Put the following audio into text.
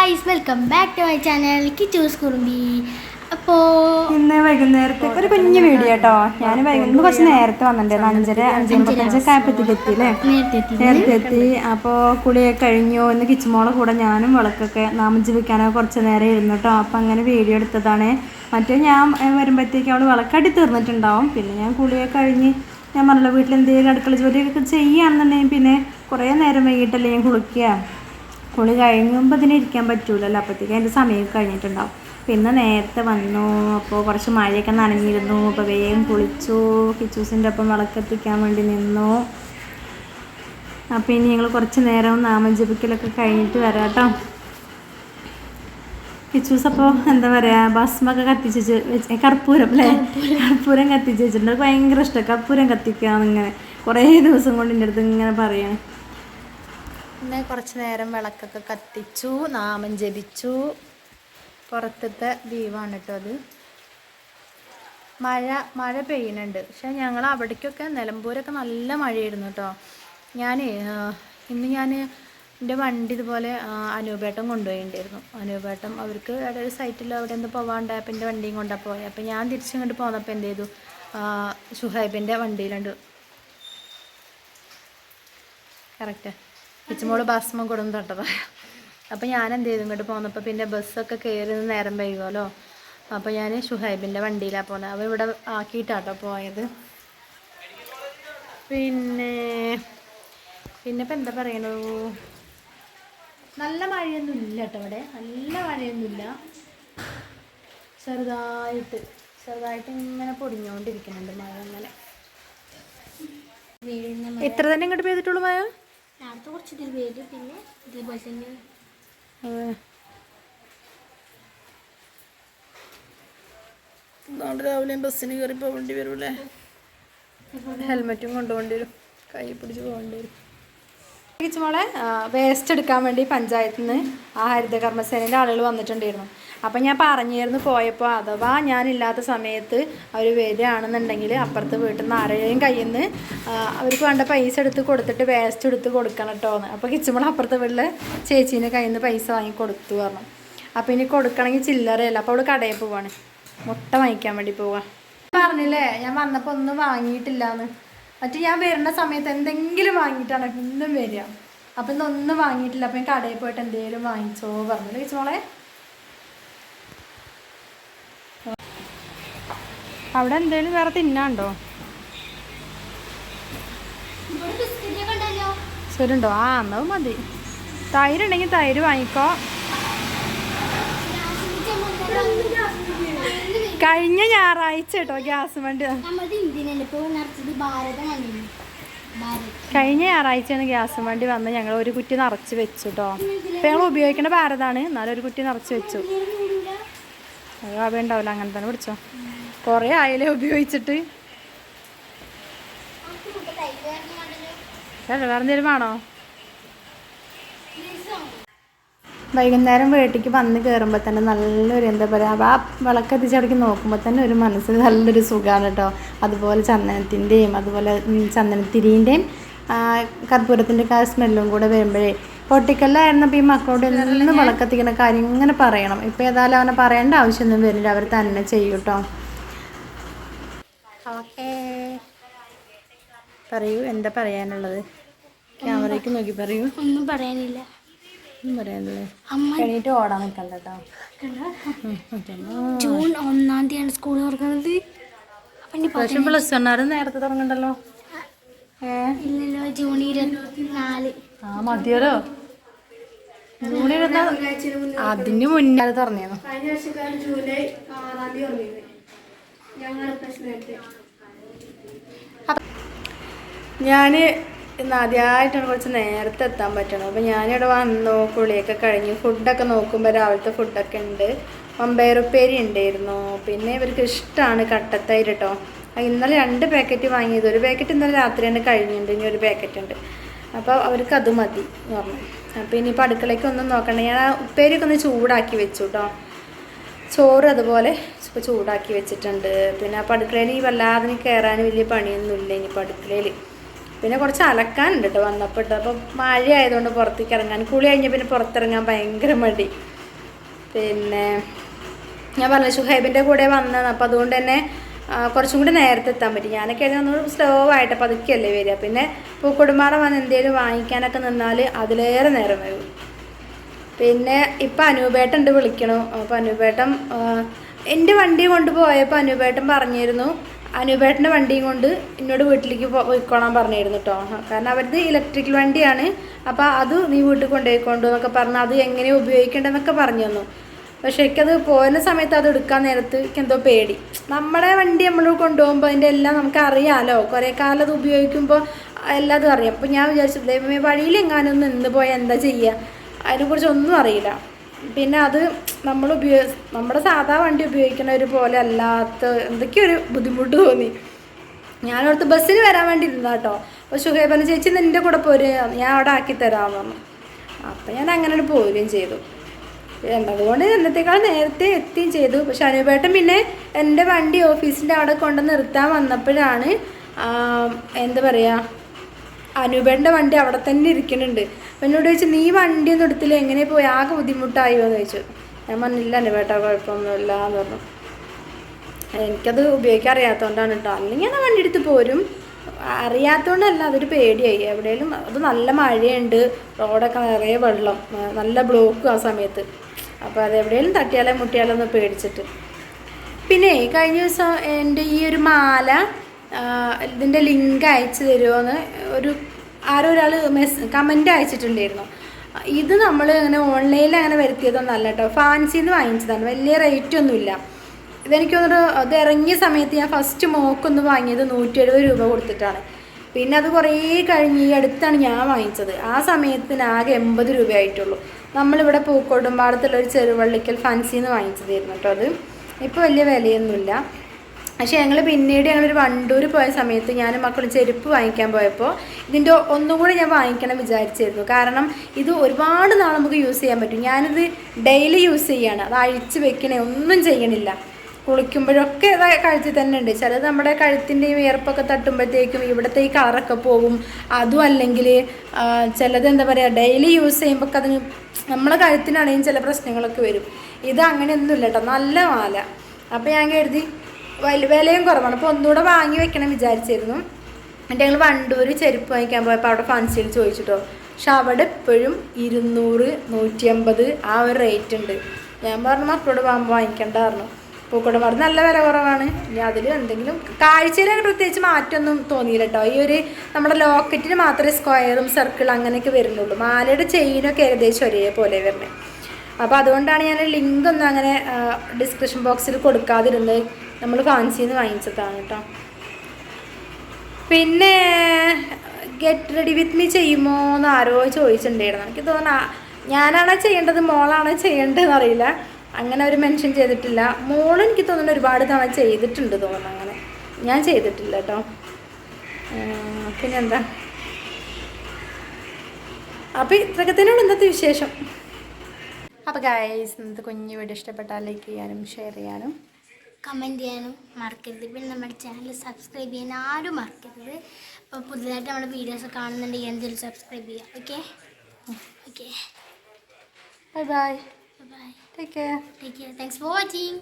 Guys welcome back to my channel Kichu's Kurumbi. അപ്പോൾ ഇന്ന് വൈകുന്നേരത്തെ ഒരു കുഞ്ഞു വീഡിയോ കേട്ടോ. ഞാൻ വൈകുന്നേരം കുറച്ച് നേരത്തെ വന്നിട്ടുണ്ടായിരുന്നു. 5:55 ആയപ്പോഴത്തേക്ക് എത്തിയില്ലേ, നേരത്തെ എത്തി. അപ്പോൾ കുളിയൊക്കെ കഴിഞ്ഞു. ഇന്ന് കിച്ചുമോളെ കൂടെ ഞാനും വിളക്കൊക്കെ നാമജപിക്കാനൊക്കെ കുറച്ച് നേരം ഇരുന്നു കേട്ടോ. അപ്പം അങ്ങനെ വീഡിയോ എടുത്തതാണ്. മറ്റേ ഞാൻ വരുമ്പോഴത്തേക്ക് അവൾ വിളക്കടി തീർന്നിട്ടുണ്ടാവും. പിന്നെ ഞാൻ കുളിയൊക്കെ കഴിഞ്ഞ് ഞാൻ പറഞ്ഞല്ലോ വീട്ടിൽ എന്തെങ്കിലും അടുക്കള ജോലിയൊക്കെ ചെയ്യുകയാണെന്നുണ്ടെങ്കിൽ പിന്നെ കുറേ നേരം വൈകിട്ടല്ലേ ഞാൻ കുളിക്കുക. കുളി കഴിയുമ്പോൾ ഇതിന് ഇരിക്കാൻ പറ്റൂലല്ലോ, അപ്പോഴത്തേക്ക് അതിൻ്റെ സമയം കഴിഞ്ഞിട്ടുണ്ടാവും. പിന്നെ നേരത്തെ വന്നു. അപ്പോൾ കുറച്ച് മഴയൊക്കെ നനഞ്ഞിരുന്നു. അപ്പോൾ വേഗം കുളിച്ചു. കിച്ചൂസിൻ്റെ ഒപ്പം വിളക്കെത്തിക്കാൻ വേണ്ടി നിന്നു. അപ്പോൾ ഇനി ഞങ്ങൾ കുറച്ച് നേരം നാമജപിക്കലൊക്കെ കഴിഞ്ഞിട്ട് വരാം കേട്ടോ. കിച്ചൂസ് അപ്പോൾ എന്താ പറയുക, ഭസ്മൊക്കെ കത്തിച്ച് വെച്ച് കർപ്പൂരം അല്ലേ, കർപ്പൂരം കത്തിച്ച് വെച്ചിട്ടുണ്ട്. ഭയങ്കര ഇഷ്ടമാണ് കർപ്പൂരം കത്തിക്കാന്നിങ്ങനെ കുറേ ദിവസം കൊണ്ട് എൻ്റെ അടുത്ത് ഇങ്ങനെ പറയാണ്. പിന്നെ കുറച്ച് നേരം വിളക്കൊക്കെ കത്തിച്ചു, നാമം ജപിച്ചു. പുറത്തത്തെ ദീപമാണ് കേട്ടോ അത്. മഴ പെയ്യുന്നുണ്ട്. പക്ഷെ ഞങ്ങൾ അവിടേക്കൊക്കെ നിലമ്പൂരൊക്കെ നല്ല മഴയായിരുന്നു കേട്ടോ. ഇന്ന് ഞാൻ എൻ്റെ വണ്ടി ഇതുപോലെ അനൂപേട്ടൻ കൊണ്ടുപോയിട്ടുണ്ടായിരുന്നു. അനൂപേട്ടൻ അവർക്ക് അവിടെ ഒരു സൈറ്റിൽ അവിടെ എന്ത് പോകാണ്ടായപ്പോൾ എൻ്റെ വണ്ടിയും കൊണ്ടാണ് പോയത്. അപ്പോൾ ഞാൻ തിരിച്ചിങ്ങോട്ട് പോന്നപ്പോൾ എന്ത് ചെയ്തു, ഷുഹൈബിൻ്റെ വണ്ടിയിലുണ്ട് കറക്റ്റ് കിച്ചുമോള് ഭസ്മം കൊടുന്ന് തൊട്ടതാണ്. അപ്പോൾ ഞാൻ എന്ത് ചെയ്തു, ഇങ്ങോട്ട് പോന്നപ്പോൾ പിന്നെ ബസ്സൊക്കെ കയറി നേരം വൈകുമല്ലോ. അപ്പോൾ ഞാൻ ഷുഹൈബിൻ്റെ വണ്ടിയിലാണ് പോകുന്നത്. അവ ഇവിടെ ആക്കിയിട്ടാട്ടോ പോയത്. പിന്നെ ഇപ്പം എന്താ പറയണു, നല്ല മഴയൊന്നും ഇല്ല കേട്ടോ ഇവിടെ. നല്ല മഴയൊന്നുമില്ല, ചെറുതായിട്ട് ഇങ്ങനെ പൊടിഞ്ഞുകൊണ്ടിരിക്കുന്നുണ്ട് മഴ. അങ്ങനെ ഇത്ര തന്നെ ഇങ്ങോട്ട് പെയ്തിട്ടുള്ളൂ മഴ. നേരത്തെ കുറച്ച് ഇതിൽ പെയ്തു, പിന്നെ ഇതേപോലെ തന്നെ. നാളെ രാവിലെ ബസ്സിന് കയറി പോകേണ്ടി വരും അല്ലേ. ഹെൽമെറ്റും കൊണ്ടുപോകേണ്ടി വരും, കൈ പിടിച്ച് പോകേണ്ടി വരും. മോളെ വേസ്റ്റ് എടുക്കാൻ വേണ്ടി പഞ്ചായത്തിൽ നിന്ന് ഹരിതകർമ്മസേനയുടെ ആളുകൾ വന്നിട്ടുണ്ടായിരുന്നു. അപ്പം ഞാൻ പറഞ്ഞിരുന്നു പോയപ്പോൾ, അഥവാ ഞാനില്ലാത്ത സമയത്ത് അവർ വരികയാണെന്നുണ്ടെങ്കിൽ അപ്പുറത്ത് വീട്ടിൽ നിന്ന് ആരെയും കയ്യിൽ നിന്ന് അവർക്ക് വേണ്ട പൈസ എടുത്ത് കൊടുത്തിട്ട് വേസ്റ്റ് എടുത്ത് കൊടുക്കണം കേട്ടോ എന്ന്. അപ്പോൾ കിച്ചുമ്പോൾ അപ്പുറത്തെ വീട്ടിൽ ചേച്ചീൻ്റെ കയ്യിൽ നിന്ന് പൈസ വാങ്ങി കൊടുത്തു പറഞ്ഞു. അപ്പോൾ ഇനി കൊടുക്കണമെങ്കിൽ ചില്ലറയല്ല. അപ്പോൾ അവൾ കടയിൽ പോവാണ്, മുട്ട വാങ്ങിക്കാൻ വേണ്ടി പോവാം. പറഞ്ഞില്ലേ ഞാൻ വന്നപ്പോൾ ഒന്നും വാങ്ങിയിട്ടില്ലാന്ന്. മറ്റേ ഞാൻ വരുന്ന സമയത്ത് എന്തെങ്കിലും വാങ്ങിയിട്ടാണ് ഇന്നും വരിക. അപ്പം ഇന്നൊന്നും വാങ്ങിയിട്ടില്ല. അപ്പം ഞാൻ കടയിൽ പോയിട്ട് എന്തെങ്കിലും വാങ്ങിച്ചോ പറഞ്ഞില്ലേ കിച്ചുമോളെ. അവിടെ എന്തേലും വേറെ തിന്നാണ്ടോ? ശരിണ്ടോ? എന്നാ മതി. തൈരുണ്ടെങ്കിൽ തൈര് വാങ്ങിക്കോ. കഴിഞ്ഞ ഞായറാഴ്ച കേട്ടോ ഗ്യാസ് വണ്ടി, കഴിഞ്ഞ ഞായറാഴ്ചയാണ് ഗ്യാസ് വണ്ടി വന്ന് ഞങ്ങൾ ഒരു കുറ്റി നിറച്ച് വെച്ചു കേട്ടോ. ഇപ്പം ഞങ്ങൾ ഉപയോഗിക്കേണ്ട ഭാരതാണ്, എന്നാലും ഒരു കുറ്റി നിറച്ച് വെച്ചു. അത് ആവേണ്ടാവില്ല, അങ്ങനെ തന്നെ പിടിച്ചോ. കുറേ ആയില്ലേ ഉപയോഗിച്ചിട്ട്. വേറെ എന്തെങ്കിലും വേണോ? വൈകുന്നേരം വീട്ടിലേക്ക് വന്ന് കയറുമ്പോൾ തന്നെ നല്ലൊരു എന്താ പറയുക, ആ വിളക്കത്തിച്ചടക്കി നോക്കുമ്പോൾ തന്നെ ഒരു മനസ്സിന് നല്ലൊരു സുഖമാണ് കേട്ടോ. അതുപോലെ ചന്ദനത്തിൻ്റെയും അതുപോലെ ചന്ദനത്തിരീൻ്റെയും കർപ്പൂരത്തിൻ്റെ ഒക്കെ ആ സ്മെല്ലും കൂടെ വരുമ്പോഴേ. പൊട്ടിക്കല്ലായിരുന്നപ്പോൾ ഈ മക്കളോട് എന്നും വിളക്കത്തിക്കുന്ന കാര്യം ഇങ്ങനെ പറയണം. ഇപ്പോൾ ഏതായാലും അവനെ പറയേണ്ട ആവശ്യമൊന്നും വരുന്നില്ല, അവർ തന്നെ ചെയ്യും കേട്ടോ. ഓക്കേ, പറയൂ എന്താ പറയാനുള്ളത്? ക്യാമറയ്ക്ക് നോക്കി പറയൂ. ഒന്നും പറയാനില്ല. പറയാനല്ലേ, എണീറ്റ് ഓടാൻ നിൽക്കണ്ട കേട്ടോ. ജൂൺ 1-ാം തീയതിയാണ് സ്കൂൾ തുറക്കുന്നത്. പക്ഷെ പ്ലസ് വണ്ണാറ് നേരത്തെ തുടങ്ങണ്ടല്ലോ. ഇല്ലല്ലോ, ജൂൺ 24. മതിയല്ലോ. ജൂൺ 24 അതിന് മുന്നേ തുറന്നിരുന്നു. ജൂലൈ 6-ാം തീയതി. ഞാൻ ഇന്ന് ആദ്യമായിട്ടാണ് കുറച്ച് നേരത്തെ എത്താൻ പറ്റണം. അപ്പോൾ ഞാനിവിടെ വന്നു, കുളിയൊക്കെ കഴിഞ്ഞു. ഫുഡൊക്കെ നോക്കുമ്പോൾ രാവിലത്തെ ഫുഡൊക്കെ ഉണ്ട്. മമ്പയറുപ്പേരി ഉണ്ടായിരുന്നു. പിന്നെ ഇവർക്ക് ഇഷ്ടമാണ് കട്ടത്തൈര് കേട്ടോ. ഇന്നലെ 2 പാക്കറ്റ് വാങ്ങിയത്, ഒരു പാക്കറ്റ് ഇന്നലെ രാത്രി തന്നെ കഴിഞ്ഞിട്ടുണ്ട്, ഇനി ഒരു പാക്കറ്റ് ഉണ്ട്. അപ്പോൾ അവർക്ക് അത് മതി എന്ന് പറഞ്ഞു. അപ്പോൾ ഇനിയിപ്പോൾ അടുക്കളയ്ക്ക് ഒന്നും നോക്കണ്ട. ഞാൻ ആ ഉപ്പേരിയൊക്കെ ഒന്ന് ചൂടാക്കി വെച്ചു കേട്ടോ. ചോറ് അതുപോലെ ഇപ്പോൾ ചൂടാക്കി വെച്ചിട്ടുണ്ട്. പിന്നെ അപ്പോൾ അടുക്കളയിൽ ഈ വല്ലാതെ കയറാൻ വലിയ പണിയൊന്നുമില്ല ഇനിയിപ്പോൾ അടുക്കളയിൽ. പിന്നെ കുറച്ച് അലക്കാനുണ്ട് കേട്ടോ വന്നപ്പോൾ. അപ്പോൾ മഴ ആയതുകൊണ്ട് പുറത്തേക്ക് ഇറങ്ങാൻ, കുളി കഴിഞ്ഞാൽ പിന്നെ പുറത്തിറങ്ങാൻ ഭയങ്കര മടി. പിന്നെ ഞാൻ പറഞ്ഞു ഷുഹൈബിൻ്റെ കൂടെ വന്നതാണ്, അപ്പോൾ അതുകൊണ്ട് തന്നെ കുറച്ചും കൂടി നേരത്തെ എത്താൻ പറ്റി. ഞാനൊക്കെ ഒന്നും സ്ലോ ആയിട്ട് പതുക്കെയല്ലേ വരിക. പിന്നെ പൂക്കോടുംപാടം വന്ന് എന്തെങ്കിലും വാങ്ങിക്കാനൊക്കെ നിന്നാൽ അതിലേറെ നേരം വരും. പിന്നെ ഇപ്പം അനൂപേട്ടൻ ഉണ്ട് വിളിക്കണു. അപ്പോൾ അനൂപേട്ടൻ എൻ്റെ വണ്ടി കൊണ്ടുപോയപ്പോൾ അനൂപേട്ടൻ പറഞ്ഞിരുന്നു അനൂപേട്ടൻ്റെ വണ്ടിയും കൊണ്ട് എന്നോട് വീട്ടിലേക്ക് പോയിക്കോളാൻ പറഞ്ഞിരുന്നു കേട്ടോ. കാരണം അവരുടെ ഇലക്ട്രിക്കൽ വണ്ടിയാണ്, അപ്പോൾ അത് നീ വീട്ടിൽ കൊണ്ടുപോയിക്കൊണ്ടു എന്നൊക്കെ പറഞ്ഞ് അത് എങ്ങനെ ഉപയോഗിക്കേണ്ടതെന്നൊക്കെ പറഞ്ഞു തന്നു. പക്ഷേ എനിക്കത് പോകുന്ന സമയത്ത് അത് എടുക്കാൻ നേരത്ത് എനിക്കെന്തോ പേടി. നമ്മുടെ വണ്ടി നമ്മൾ കൊണ്ടുപോകുമ്പോൾ അതിൻ്റെ എല്ലാം നമുക്ക് അറിയാമല്ലോ, കുറേ കാലം അത് ഉപയോഗിക്കുമ്പോൾ എല്ലാതും അറിയാം. അപ്പോൾ ഞാൻ വിചാരിച്ചു ദൈവമേ വഴിയിൽ എങ്ങാനും നിന്ന് പോയാൽ എന്താ ചെയ്യുക, അതിനെക്കുറിച്ച് ഒന്നും അറിയില്ല. പിന്നെ അത് നമ്മുടെ സാധാ വണ്ടി ഉപയോഗിക്കുന്നവർ പോലെ അല്ലാത്ത എന്തൊക്കെയോ ഒരു ബുദ്ധിമുട്ട് തോന്നി. ഞാനോർത്ത് ബസ്സിന് വരാൻ വേണ്ടി ഇരുന്നാ കേട്ടോ. അപ്പോൾ ഷുഹൈബ് ചേച്ചി നിൻ്റെ കൂടെ പോര്, ഞാൻ അവിടെ ആക്കി തരാമെന്ന് പറഞ്ഞു. അപ്പം ഞാൻ അങ്ങനെ പോരുകയും ചെയ്തു. അതുകൊണ്ട് എന്നത്തേക്കാൾ നേരത്തെ എത്തുകയും ചെയ്തു. പക്ഷെ അനൂപേട്ടൻ പിന്നെ എൻ്റെ വണ്ടി ഓഫീസിൻ്റെ അവിടെ കൊണ്ട് നിർത്താൻ വന്നപ്പോഴാണ് എന്താ പറയുക, അനൂപേട്ടൻ്റെ വണ്ടി അവിടെ തന്നെ ഇരിക്കുന്നുണ്ട്. അപ്പം എന്നോട് ചോദിച്ചു നീ വണ്ടിയൊന്നും എടുത്തില്ല, എങ്ങനെ പോയി, ആകെ ബുദ്ധിമുട്ടായോ എന്ന് ചോദിച്ചു. ഞാൻ പറഞ്ഞില്ല അനൂപേട്ട കുഴപ്പമൊന്നുമില്ല എന്ന് പറഞ്ഞു. എനിക്കത് ഉപയോഗിക്കാൻ അറിയാത്തതുകൊണ്ടാണ് കേട്ടോ, അല്ലെങ്കിൽ ഞാൻ വണ്ടി എടുത്ത് പോരും. അറിയാത്തതുകൊണ്ടല്ല, അതൊരു പേടിയായി. എവിടെയെങ്കിലും അത് നല്ല മഴയുണ്ട്, റോഡൊക്കെ നിറയെ വെള്ളം, നല്ല ബ്ലോക്കും ആ സമയത്ത്. അപ്പോൾ അത് എവിടെയെങ്കിലും തട്ടിയാലോ മുട്ടിയാലോ ഒന്ന് പേടിച്ചിട്ട്. പിന്നെ കഴിഞ്ഞ ദിവസം എൻ്റെ ഈ ഒരു മാല ഇതിൻ്റെ ലിങ്ക് അയച്ചു തരുമോയെന്ന് ആരോ ഒരാൾ കമൻറ്റ് അയച്ചിട്ടുണ്ടായിരുന്നു. ഇത് നമ്മൾ അങ്ങനെ ഓൺലൈനിൽ അങ്ങനെ വരുത്തിയതൊന്നല്ല കേട്ടോ, ഫാൻസിന്ന് വാങ്ങിച്ചതാണ്. വലിയ റേറ്റ് ഒന്നുമില്ല. ഇതെനിക്ക് തോന്നുന്നു അത് ഇറങ്ങിയ സമയത്ത് ഞാൻ ഫസ്റ്റ് മോക്കൊന്ന് വാങ്ങിയത് 170 രൂപ കൊടുത്തിട്ടാണ്. പിന്നെ അത് കുറേ കഴിഞ്ഞ് ഈ അടുത്താണ് ഞാൻ വാങ്ങിച്ചത്. ആ സമയത്തിന് ആകെ 80 രൂപയായിട്ടുള്ളൂ. നമ്മളിവിടെ പൂക്കോടുംപാടത്തുള്ള ഒരു ചെറുവള്ളിക്കൽ ഫാൻസിന്ന് വാങ്ങിച്ചതായിരുന്നു കേട്ടോ. അത് ഇപ്പോൾ വലിയ വിലയൊന്നുമില്ല. പക്ഷേ പിന്നീട് ഞങ്ങളൊരു വണ്ടൂർ പോയ സമയത്ത് ഞാനും മക്കളും ചെരുപ്പ് വാങ്ങിക്കാൻ പോയപ്പോൾ ഇതിൻ്റെ ഒന്നും കൂടി ഞാൻ വാങ്ങിക്കണം വിചാരിച്ചിരുന്നു. കാരണം ഇത് ഒരുപാട് നാൾ നമുക്ക് യൂസ് ചെയ്യാൻ പറ്റും. ഞാനിത് ഡെയിലി യൂസ് ചെയ്യാണ്, അത് അഴിച്ച് വെക്കണേ ഒന്നും ചെയ്യണില്ല. കുളിക്കുമ്പോഴൊക്കെ കഴുത്തിൽ തന്നെ ഉണ്ട്. ചിലത് നമ്മുടെ കഴുത്തിൻ്റെ ഈ വിയർപ്പൊക്കെ തട്ടുമ്പോഴത്തേക്കും ഇവിടുത്തെ ഈ കളറൊക്കെ പോകും. അതും അല്ലെങ്കിൽ ചിലത് എന്താ പറയുക ഡെയിലി യൂസ് ചെയ്യുമ്പോൾ അതിന് നമ്മളെ കഴുത്തിനാണെങ്കിലും ചില പ്രശ്നങ്ങളൊക്കെ വരും. ഇത് അങ്ങനെയൊന്നുമില്ല കേട്ടോ, നല്ല മാല. അപ്പോൾ ഞാൻ കരുതി വിലയും കുറവാണ്, അപ്പോൾ ഒന്നുകൂടെ വാങ്ങി വെക്കണം വിചാരിച്ചിരുന്നു. എന്നിട്ട് ഞങ്ങൾ വണ്ടൂർ ചെരുപ്പ് വാങ്ങിക്കാൻ പോയപ്പോൾ അവിടെ ഫാൻസിയിൽ ചോദിച്ചിട്ടോ. പക്ഷെ അവിടെ എപ്പോഴും 200, 150 ആ ഒരു റേറ്റ് ഉണ്ട്. ഞാൻ പറഞ്ഞു മക്കളോട് വാങ്ങിക്കണ്ട പറഞ്ഞു. പൂക്കോടുംപാടം നല്ല വില കുറവാണ്. ഇനി അതിൽ എന്തെങ്കിലും കാഴ്ചയിൽ പ്രത്യേകിച്ച് മാറ്റമൊന്നും തോന്നിയില്ല കേട്ടോ. ഈ ഒരു നമ്മുടെ ലോക്കറ്റിന് മാത്രമേ സ്ക്വയറും സർക്കിൾ അങ്ങനെയൊക്കെ വരുന്നുള്ളൂ. മാലയുടെ ചെയിനൊക്കെ ഏകദേശം ഒരേപോലെ വരുന്നത്. അപ്പോൾ അതുകൊണ്ടാണ് ഞാൻ ലിങ്ക് ഒന്നും അങ്ങനെ ഡിസ്ക്രിപ്ഷൻ ബോക്സിൽ കൊടുക്കാതിരുന്നത്. നമ്മൾ ഫാൻസിന്ന് വാങ്ങിച്ചതാണ് കേട്ടോ. പിന്നെ ഗെറ്റ് റെഡി വിത്ത് മീ ചെയ്യുമോ എന്ന് ആരോ ചോദിച്ചിട്ടുണ്ടായിരുന്നു. എനിക്ക് തോന്നുന്നു ഞാനാണോ ചെയ്യേണ്ടത് മോളാണോ ചെയ്യേണ്ടതെന്ന് അറിയില്ല. അങ്ങനെ അവർ മെൻഷൻ ചെയ്തിട്ടില്ല. മോൾ എനിക്ക് തോന്നുന്നു ഒരുപാട് തവണ ചെയ്തിട്ടുണ്ട് തോന്നുന്നു. അങ്ങനെ ഞാൻ ചെയ്തിട്ടില്ല കേട്ടോ. പിന്നെന്താ, അപ്പോൾ ഇത്രയൊക്കെ തന്നെയാണ് ഇന്നത്തെ വിശേഷം. അപ്പോൾ ഗൈസ് ഇന്നത്തെ കുഞ്ഞു വീഡിയോ ഇഷ്ടപ്പെട്ടാൽ ലൈക്ക് ചെയ്യാനും ഷെയർ ചെയ്യാനും കമൻറ്റ് ചെയ്യാനും മറക്കരുത്. പിന്നെ നമ്മുടെ ചാനൽ സബ്സ്ക്രൈബ് ചെയ്യാൻ ആരും മറക്കരുത്. അപ്പോൾ പുതിയതായിട്ട് നമ്മുടെ വീഡിയോസ് കാണുന്നുണ്ടെങ്കിൽ എന്തെങ്കിലും സബ്സ്ക്രൈബ് ചെയ്യാം. Okay okay, bye bye, bye, take care. Thanks for watching.